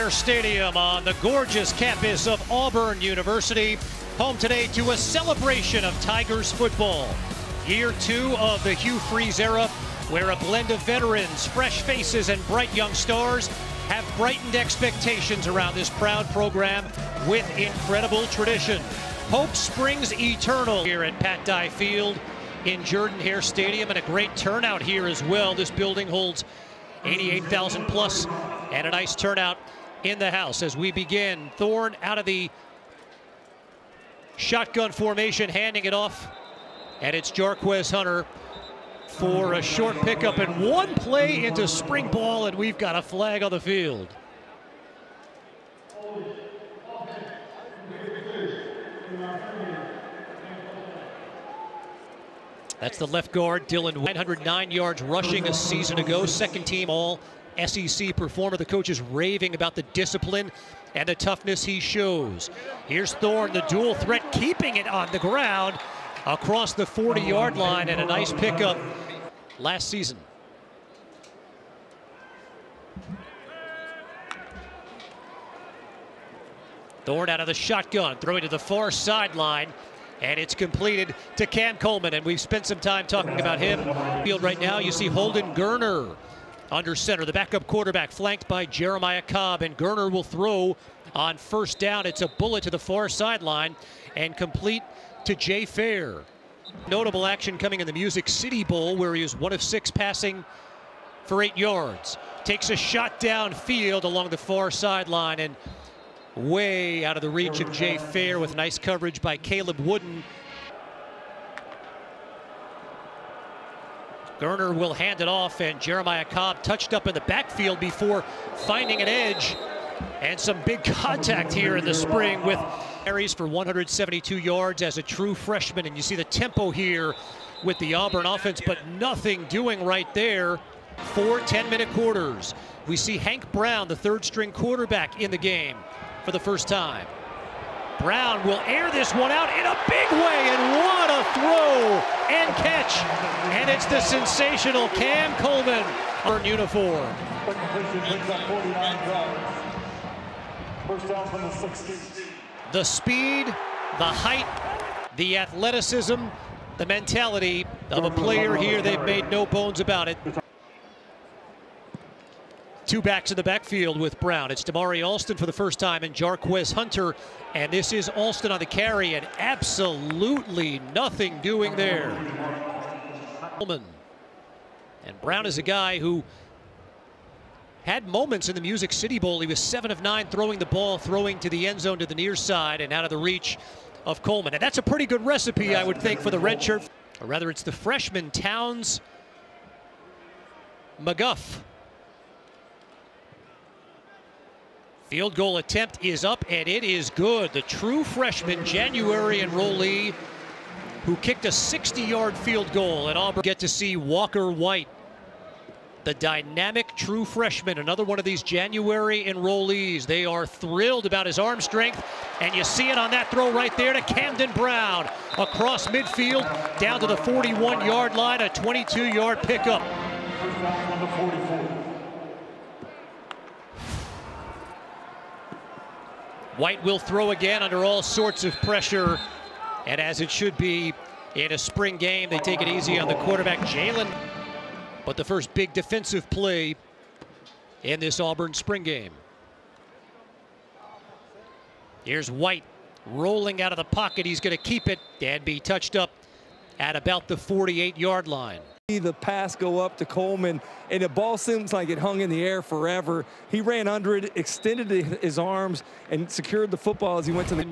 Hare Stadium on the gorgeous campus of Auburn University. Home today to a celebration of Tigers football. Year 2 of the Hugh Freeze era, where a blend of veterans, fresh faces, and bright young stars have brightened expectations around this proud program with incredible tradition. Hope springs eternal here at Pat Dye Field in Jordan-Hare Stadium, and a great turnout here as well. This building holds 88,000 plus, and a nice turnout in the house as we begin. Thorne out of the shotgun formation, handing it off, and it's Jarquez Hunter for a short pickup and one play into spring ball, and we've got a flag on the field. That's the left guard, Dylan. 909 yards rushing a season ago. Second team all SEC performer. The coach is raving about the discipline and the toughness he shows. Here's Thorne, the dual threat, keeping it on the ground across the 40-yard line, and a nice pickup last season. Thorne out of the shotgun, throwing to the far sideline, and it's completed to Cam Coleman, and we've spent some time talking about him. Field right now, you see Holden Gerner under center, the backup quarterback, flanked by Jeremiah Cobb, and Gerner will throw on first down. It's a bullet to the far sideline and complete to Jay Fair. Notable action coming in the Music City Bowl, where he was 1 of 6 passing for 8 yards. Takes a shot downfield along the far sideline and way out of the reach of Jay Fair, with nice coverage by Caleb Wooden. Gerner will hand it off, and Jeremiah Cobb touched up in the backfield before finding an edge, and some big contact here in the spring with carries for 172 yards as a true freshman. And you see the tempo here with the Auburn offense, but nothing doing right there. 4 10-minute quarters. We see Hank Brown, the third-string quarterback, in the game for the first time. Brown will air this one out in a big way, and what a throw and catch. And it's the sensational Cam Coleman in uniform. The speed, the height, the athleticism, the mentality of a player here, they've made no bones about it. 2 backs in the backfield with Brown. It's Damari Alston for the first time, and Jarquez Hunter. And this is Alston on the carry, and absolutely nothing doing there. And Brown is a guy who had moments in the Music City Bowl. He was 7 of 9 throwing the ball, throwing to the end zone to the near side and out of the reach of Coleman. And that's a pretty good recipe, I would think, for the redshirt. Or rather, it's the freshman Towns McGuff. Field goal attempt is up, and it is good. The true freshman, January enrollee, who kicked a 60-yard field goal at Auburn. Get to see Walker White, the dynamic true freshman, another one of these January enrollees. They are thrilled about his arm strength, and you see it on that throw right there to Camden Brown across midfield down to the 41-yard line, a 22-yard pickup. White will throw again under all sorts of pressure, and as it should be in a spring game, they take it easy on the quarterback, Jalen. But the first big defensive play in this Auburn spring game. Here's White rolling out of the pocket. He's going to keep it and be touched up at about the 48-yard line. The pass go up to Coleman, and the ball seems like it hung in the air forever. He ran under it, extended his arms, and secured the football as he went to the...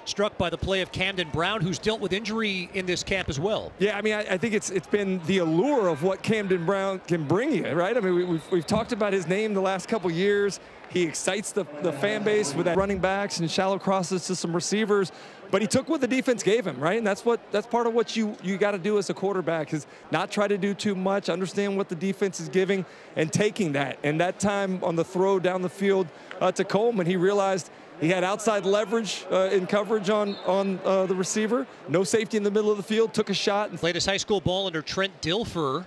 Struck by the play of Camden Brown, who's dealt with injury in this camp as well. Yeah, I mean, I think it's been the allure of what Camden Brown can bring you, right? I mean, we've talked about his name the last couple years. He excites the fan base with that running backs and shallow crosses to some receivers. But he took what the defense gave him, right? And that's part of what you got to do as a quarterback, is not try to do too much, understand what the defense is giving, and taking that. And that time on the throw down the field to Coleman, he realized he had outside leverage in coverage on the receiver. No safety in the middle of the field. Took a shot. Played his high school ball under Trent Dilfer.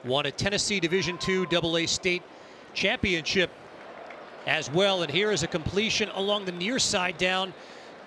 Won a Tennessee Division II AA state championship as well. And here is a completion along the near side down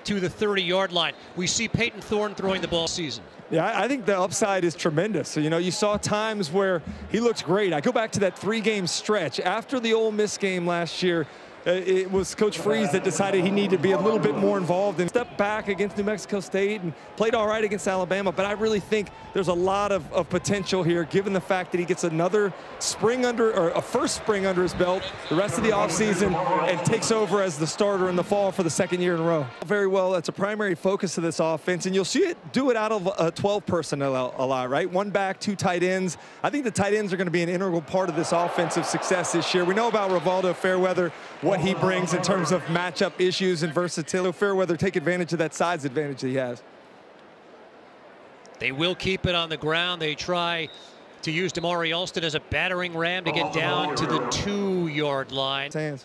to the 30-yard line. We see Peyton Thorne throwing the ball season. Yeah, I think the upside is tremendous. So, you saw times where he looks great. I go back to that 3-game stretch. After the Ole Miss game last year, it was Coach Freeze that decided he needed to be a little bit more involved and step back against New Mexico State and played all right against Alabama. But I really think there's a lot of potential here, given the fact that he gets another spring or a first spring under his belt the rest of the offseason and takes over as the starter in the fall for the 2nd year in a row. Very well, that's a primary focus of this offense, and you'll see it do it out of 12 personnel a lot, right? 1 back, 2 tight ends. I think the tight ends are going to be an integral part of this offensive success this year. We know about Rivaldo Fairweather, what he brings in terms of matchup issues and versatility. Fairweather take advantage of that size advantage that he has. They will keep it on the ground. They try to use Damari Alston as a battering ram to get down to the 2-yard line. Hands.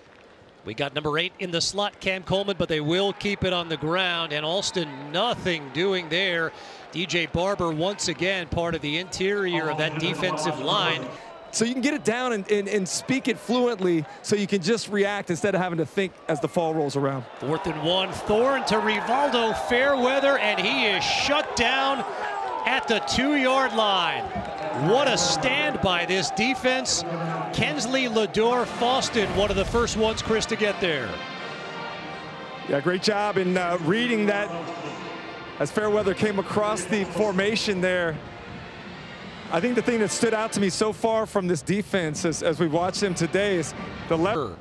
We got number 8 in the slot, Cam Coleman, but they will keep it on the ground. And Alston, nothing doing there. DJ Barber, once again, part of the interior of that defensive line. So you can get it down and speak it fluently so you can just react instead of having to think as the fall rolls around. 4th and 1, Thorne to Rivaldo Fairweather, and he is shut down at the 2-yard line. What a stand by this defense. Kensley Lador-Faustin, one of the first ones, Chris, to get there. Yeah, great job in reading that as Fairweather came across the formation there. I think the thing that stood out to me so far from this defense as we watched him today is the lever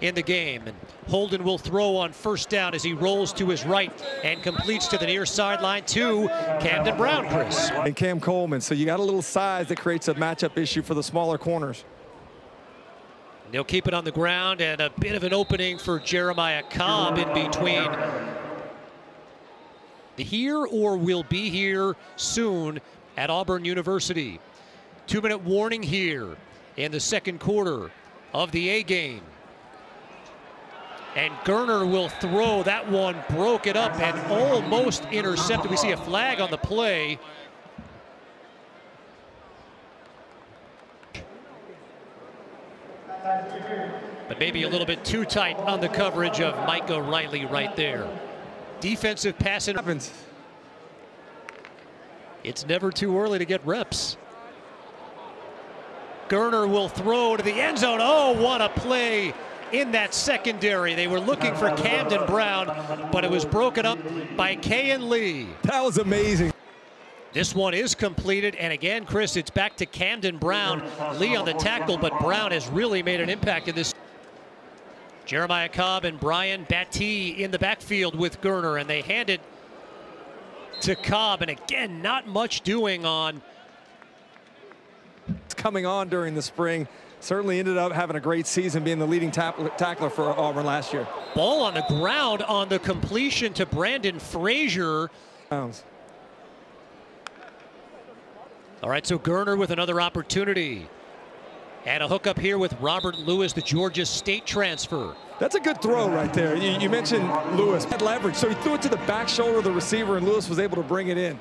in the game. And Holden will throw on 1st down as he rolls to his right and completes to the near sideline to Camden Brown, Chris. And Cam Coleman. So you got a little size that creates a matchup issue for the smaller corners. They'll keep it on the ground, and a bit of an opening for Jeremiah Cobb in between. Here or will be here soon at Auburn University. 2-minute warning here in the 2nd quarter of the A game. And Gerner will throw. That one broke it up and almost intercepted. We see a flag on the play. But maybe a little bit too tight on the coverage of Mike O'Reilly right there. Defensive pass happens. It's never too early to get reps. Gerner will throw to the end zone. Oh, what a play in that secondary. They were looking for Camden Brown, but it was broken up by Kayan Lee. That was amazing. This one is completed, and again, Chris, it's back to Camden Brown. Lee on the tackle, but Brown has really made an impact in this. Jeremiah Cobb and Brian Battie in the backfield with Gerner, and they hand it to Cobb, and again, not much doing on. It's coming on during the spring. Certainly ended up having a great season, being the leading tackler for Auburn last year. Ball on the ground on the completion to Brandon Frazier. All right, so Gerner with another opportunity. And a hookup here with Robert Lewis, the Georgia State transfer. That's a good throw right there. You mentioned Lewis had leverage, so he threw it to the back shoulder of the receiver, and Lewis was able to bring it in.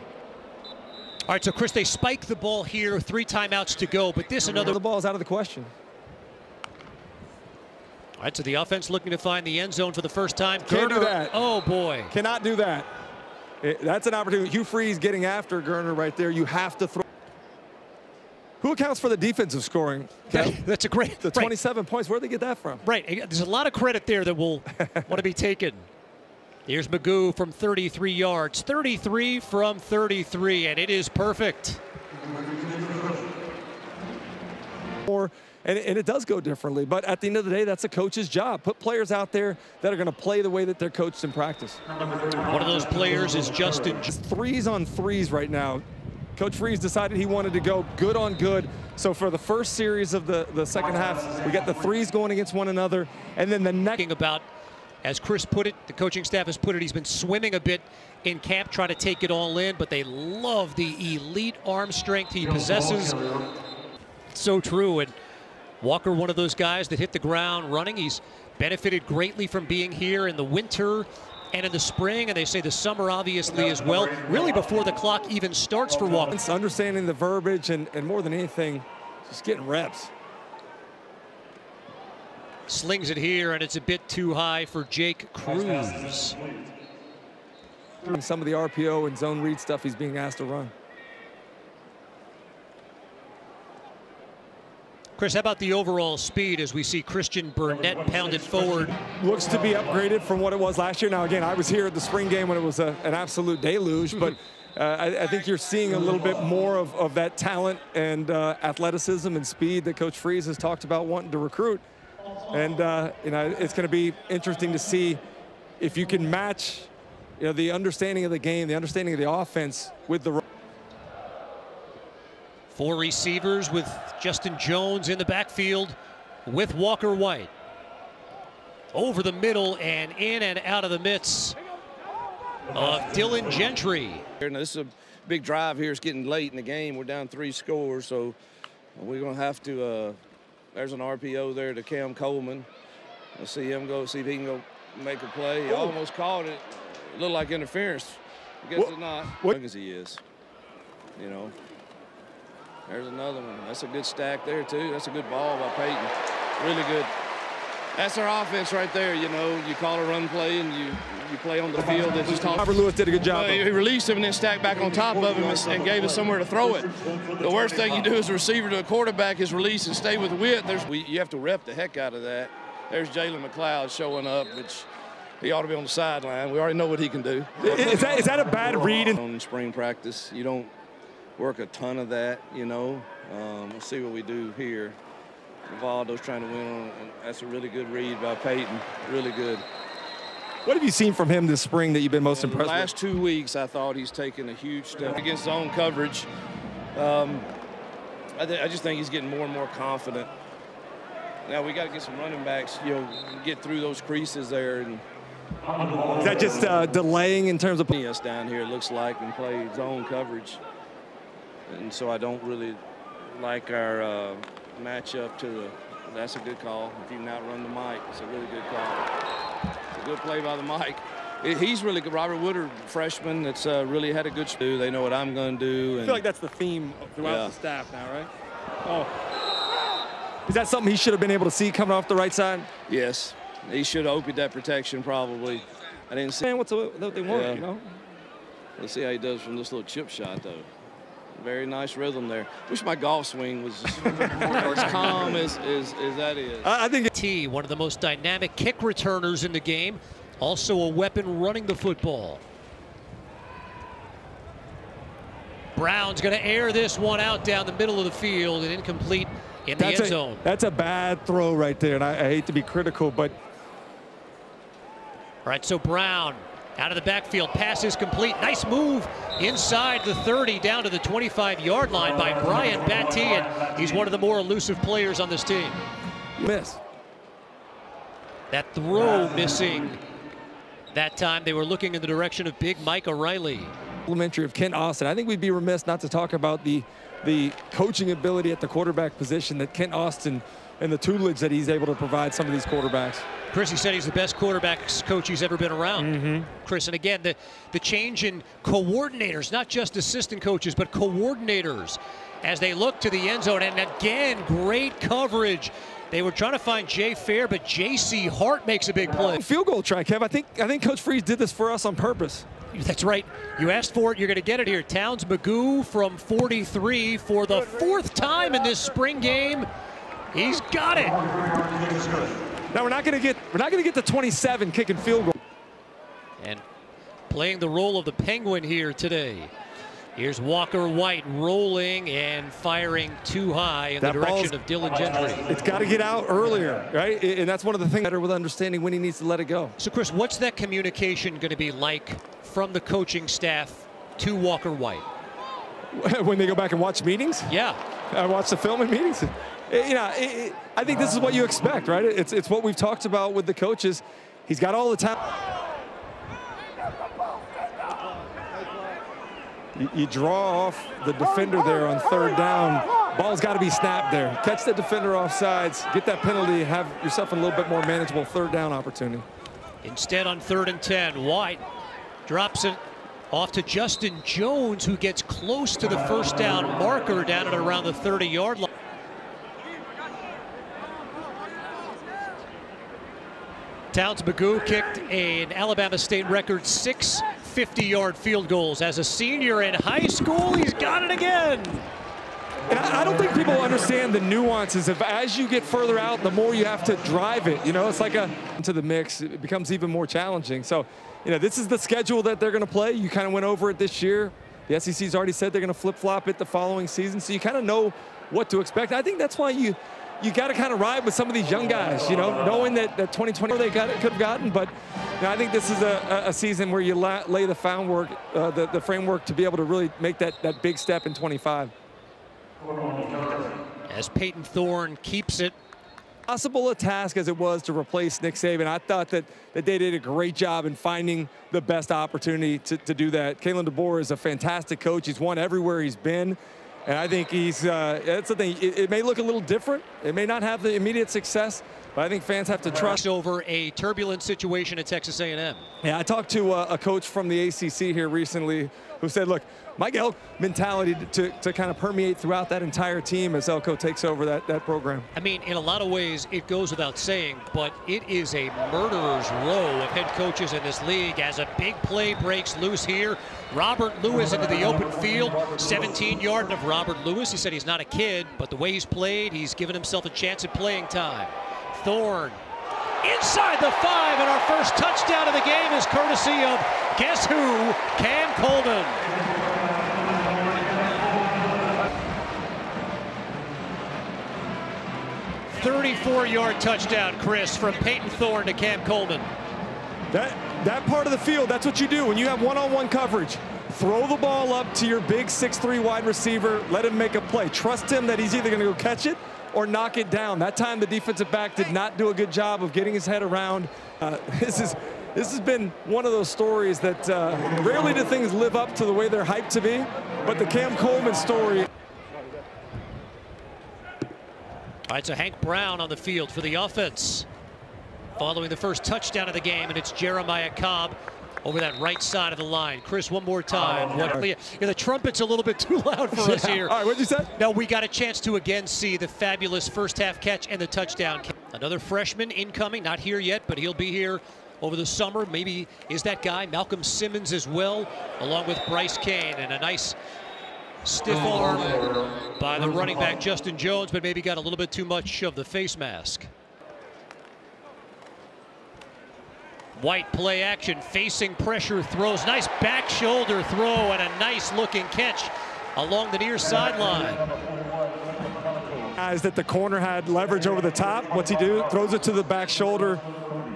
All right, so Chris, they spike the ball here, 3 timeouts to go, but this another. The ball is out of the question. All right, so the offense looking to find the end zone for the first time. Can't Gerner, do that. Oh boy. Cannot do that. That's an opportunity. Hugh Freeze getting after Gerner right there. You have to throw. Who accounts for the defensive scoring? That's a great. The 27 points. Where'd they get that from? Right. There's a lot of credit there that will want to be taken. Here's Magoo from 33 yards. 33 from 33, and it is perfect. And it does go differently, but at the end of the day, that's a coach's job. Put players out there that are going to play the way that they're coached in practice. One of those players is Justin. 3s on 3s right now. Coach Freeze decided he wanted to go good on good. So for the first series of the second half, we got the 3s going against one another, and then the next. About, as Chris put it, the coaching staff has put it, he's been swimming a bit in camp, trying to take it all in, but they love the elite arm strength he possesses. So true. And Walker, one of those guys that hit the ground running. He's benefited greatly from being here in the winter and in the spring, and they say the summer obviously as well, really before the clock even starts for Walker. It's understanding the verbiage and more than anything, just getting reps. Slings it here, and it's a bit too high for Jake Cruz. Some of the RPO and zone read stuff he's being asked to run. Chris, how about the overall speed as we see Christian Burnett pounded forward? Looks to be upgraded from what it was last year. Now, again, I was here at the spring game when it was an absolute deluge, but I think you're seeing a little bit more of that talent and athleticism and speed that Coach Freeze has talked about wanting to recruit. And, it's going to be interesting to see if you can match, the understanding of the game, the understanding of the offense with the... 4 receivers with Justin Jones in the backfield with Walker White. Over the middle and in and out of the midst of Dylan Gentry. Now, this is a big drive here. It's getting late in the game. We're down 3 scores, so we're going to have to there's an RPO there to Cam Coleman. Let's see him go, see if he can go make a play. He almost caught it. It looked like interference. I guess it's not. As young as he is, There's another one. That's a good stack there, too. That's a good ball by Peyton. Really good. That's our offense right there, You call a run play and you play on the field. Robert Lewis did a good job. He released him and then stacked back on top of him and gave us somewhere to throw it. The worst thing you do as a receiver to a quarterback is release and stay with width. You have to rep the heck out of that. There's Jalen McLeod showing up, which he ought to be on the sideline. We already know what he can do. Is that a bad read? On spring practice, you don't work a ton of that, We'll see what we do here. Valdo's trying to win on it, and that's a really good read by Peyton. Really good. What have you seen from him this spring that you've been most impressed with? The last 2 weeks, I thought he's taken a huge step against zone coverage. I just think he's getting more and more confident. Now we got to get some running backs, get through those creases there. And is that just delaying in terms of us down here? It looks like, and play zone coverage. And so I don't really like our matchup to the. That's a good call. If you can outrun the Mike, it's a really good call. It's a good play by the Mike. He's really good. Robert Woodard, freshman, that's really had a good do. They know what I'm going to do. And I feel like that's the theme throughout the staff now, right? Oh, is that something he should have been able to see coming off the right side? Yes, he should have opened that protection probably. I didn't see. Man, what they want, Let's see how he does from this little chip shot, though. Very nice rhythm there. Wish my golf swing was as calm as that is. I think T, one of the most dynamic kick returners in the game, also a weapon running the football. Brown's going to air this one out down the middle of the field and incomplete in the end zone. That's a bad throw right there, and I hate to be critical, but. All right, so Brown out of the backfield, pass is complete. Nice move inside the 30 down to the 25-yard line by Brian Batty, and he's one of the more elusive players on this team. Miss. That throw missing. That time they were looking in the direction of big Mike O'Reilly. Complimentary of Kent Austin. I think we'd be remiss not to talk about the coaching ability at the quarterback position that Kent Austin and the tutelage that he's able to provide some of these quarterbacks. Chris, he said he's the best quarterbacks coach he's ever been around. Chris, and again, the change in coordinators, not just assistant coaches, but coordinators, as they look to the end zone. And again, great coverage. They were trying to find Jay Fair, but J.C. Hart makes a big play. Field goal try, Kev. I think Coach Freeze did this for us on purpose. That's right. You asked for it, you're going to get it here. Towns Magoo from 43 for the 4th time in this spring game. He's got it. Now we're not going to get the 27 kicking field goal. And playing the role of the Penguin here today. Here's Walker White rolling and firing too high in the direction of Dylan Gentry. It's got to get out earlier, right? And that's one of the things better with understanding when he needs to let it go. So, Chris, what's that communication going to be like from the coaching staff to Walker White? When they go back and watch meetings? Yeah. I watch the film in meetings. I think this is what you expect, right? It's what we've talked about with the coaches. He's got all the time. You draw off the defender there on 3rd down. Ball's got to be snapped there. Catch the defender off sides, get that penalty, have yourself a little bit more manageable 3rd down opportunity. Instead, on 3rd and 10, White drops it off to Justin Jones, who gets close to the 1st down marker down at around the 30-yard line. Towns Magoo kicked an Alabama State record 6 50-yard field goals. As a senior in high school, he's got it again. And I don't think people understand the nuances of as you get further out, the more you have to drive it. You know, it's like into the mix, it becomes even more challenging. So, you know, this is the schedule that they're going to play. You kind of went over it this year. The SEC's already said they're going to flip-flop it the following season, so you kind of know what to expect. I think that's why you got to kind of ride with some of these young guys, you know, knowing that 2020 they could have gotten. But you know, I think this is a season where you lay the framework to be able to really make that big step in 25. As Peyton Thorne keeps it. Possible a task as it was to replace Nick Saban, I thought that they did a great job in finding the best opportunity to do that. Kalen DeBoer is a fantastic coach. He's won everywhere he's been. And I think he's, that's the thing, it may look a little different. It may not have the immediate success, but I think fans have to trust. Over a turbulent situation at Texas A&M. Yeah, I talked to a coach from the ACC here recently who said, look, Mike Elko mentality to kind of permeate throughout that entire team as Elko takes over that program. I mean, in a lot of ways, it goes without saying, but it is a murderer's row of head coaches in this league as a big play breaks loose here. Robert Lewis into the open field, 17-yard of Robert Lewis. He said he's not a kid, but the way he's played, he's given himself a chance at playing time. Thorne inside the 5, and our first touchdown of the game is courtesy of, guess who, Cam Coleman. "34-yard touchdown, Chris, from Peyton Thorne to Cam Coleman." That part of the field, that's what you do when you have one-on-one coverage. Throw the ball up to your big 6'3" wide receiver, let him make a play. Trust him that he's either going to go catch it or knock it down. That time the defensive back did not do a good job of getting his head around. This has been one of those stories that rarely do things live up to the way they're hyped to be, but the Cam Coleman story. All right, so Hank Brown on the field for the offense, following the first touchdown of the game, and it's Jeremiah Cobb over that right side of the line. Chris, one more time. Yeah, the trumpet's a little bit too loud for us here. All right, what'd you say? No, we got a chance to again see the fabulous first half catch and the touchdown. Another freshman incoming, not here yet, but he'll be here over the summer. Maybe is that guy, Malcolm Simmons as well, along with Bryce Kane, and a nice stiff arm by the running back Justin Jones, but maybe got a little bit too much of the face mask. White play action, facing pressure, throws. Nice back shoulder throw and a nice looking catch along the near sideline. Guys that the corner had leverage over the top. What's he do? Throws it to the back shoulder,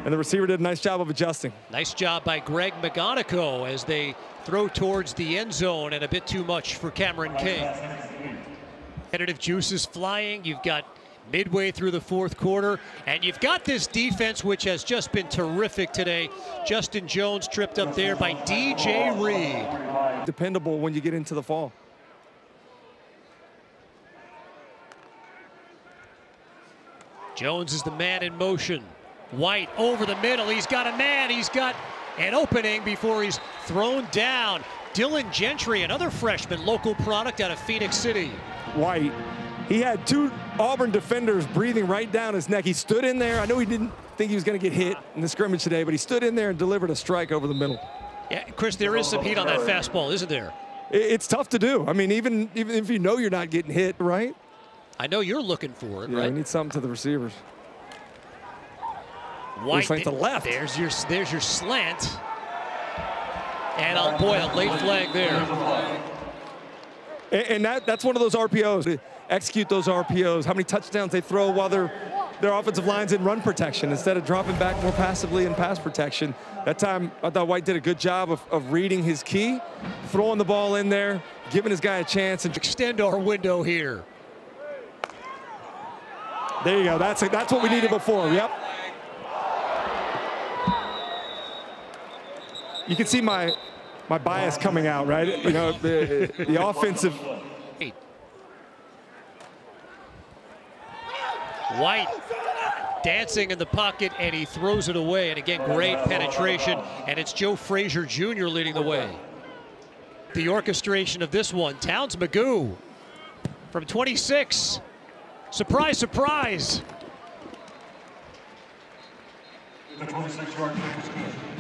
and the receiver did a nice job of adjusting. Nice job by Greg McGonigal as they throw towards the end zone, and a bit too much for Cameron King. Competitive juices flying. You've got midway through the fourth quarter, and you've got this defense which has just been terrific today. Justin Jones tripped up there by DJ Reed. Dependable when you get into the fall. Jones is the man in motion. White over the middle. He's got a man. He's got an opening before he's thrown down. Dylan Gentry, another freshman, local product out of Phoenix City. White, he had two Auburn defenders breathing right down his neck. He stood in there. I know he didn't think he was going to get hit in the scrimmage today, but he stood in there and delivered a strike over the middle. Yeah, Chris, there is some heat on that fastball, isn't there? It's tough to do. I mean, even if you know you're not getting hit, right? I know you're looking for it, yeah, right? You need something to the receivers. White to the left. There's your slant. And boy, a late flag there. And that's one of those RPOs. Execute those RPOs. How many touchdowns they throw while their offensive line's in run protection instead of dropping back more passively in pass protection. That time, I thought White did a good job of reading his key, throwing the ball in there, giving his guy a chance. And extend our window here. There you go. That's what we needed before. Yep. You can see my bias coming out, right? You know, the offensive. White dancing in the pocket, and he throws it away. And again, great penetration. And it's Joe Frazier Jr. leading the way. The orchestration of this one, Towns Magoo from 26. Surprise, surprise.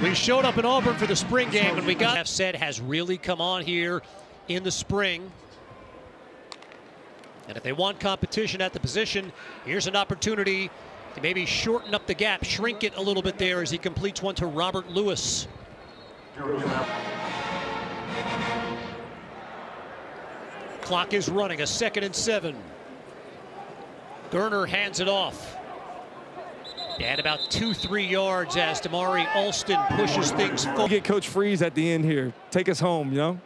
We showed up in Auburn for the spring game, and we got said has really come on here in the spring. And if they want competition at the position, here's an opportunity to maybe shorten up the gap, shrink it a little bit there as he completes one to Robert Lewis. Clock is running, a 2nd and 7. Gerner hands it off. And about 2-3 yards as Damari Alston pushes things forward. Get Coach Freeze at the end here. Take us home, you know?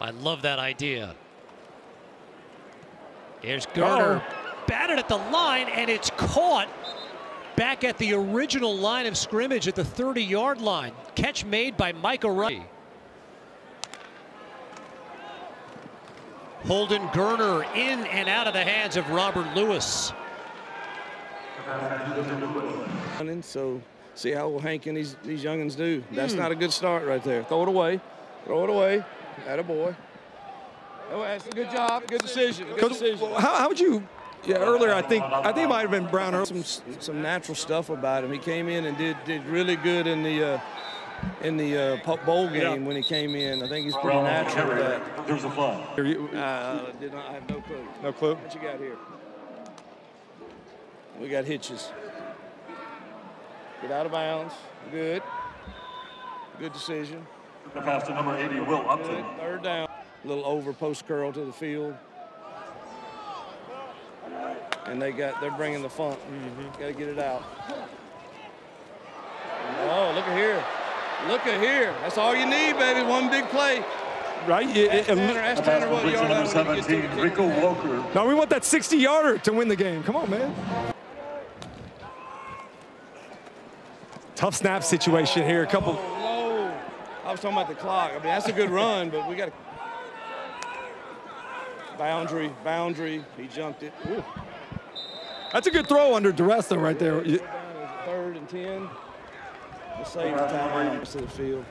I love that idea. Here's Gerner. Batted at the line, and it's caught back at the original line of scrimmage at the 30-yard line. Catch made by Mike O'Reilly. Holden Gerner in and out of the hands of Robert Lewis. So see how Hank and these youngins do. That's not a good start right there. Throw it away. Throw it away. Attaboy. Oh, that's a good job. Good decision. Good decision. How would you? Yeah, earlier I think it might have been Brown. Some natural stuff about him. He came in and did really good in the bowl game when he came in. I think he's pretty natural with that. There's a flag. I have no clue. No clue. What you got here? We got hitches. Get out of bounds. Good. Good decision. The pass to number 80, Will Upton. Good. 3rd down. A little over post curl to the field. And they're bringing the funk. Got to get it out. Oh, look at here. Look at here. That's all you need, baby. One big play. Right? Ask Tanner what yard number 17, Rico Walker. No, we want that 60-yarder to win the game. Come on, man. Tough snap situation here. A couple. Low. I was talking about the clock. I mean, that's a good run, but we got to. Boundary. He jumped it. Ooh. That's a good throw under duress, though, right there. 3rd and 10. The save the time to the field.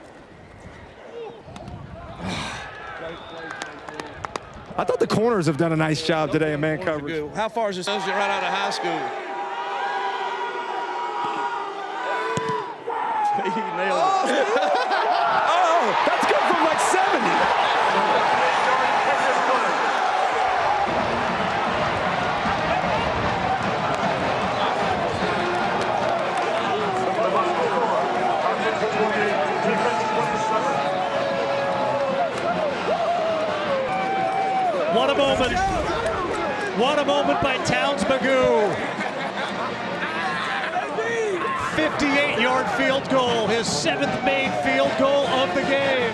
I thought the corners have done a nice job today in man coverage. How far is this? Right out of high school. He nailed it. Oh, that's good from like 70. What a moment. What a moment by Towns Magoo. 58-yard field goal, his 7th made field goal of the game.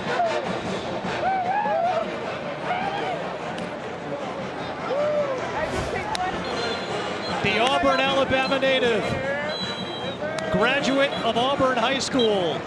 The Auburn, Alabama native, graduate of Auburn High School.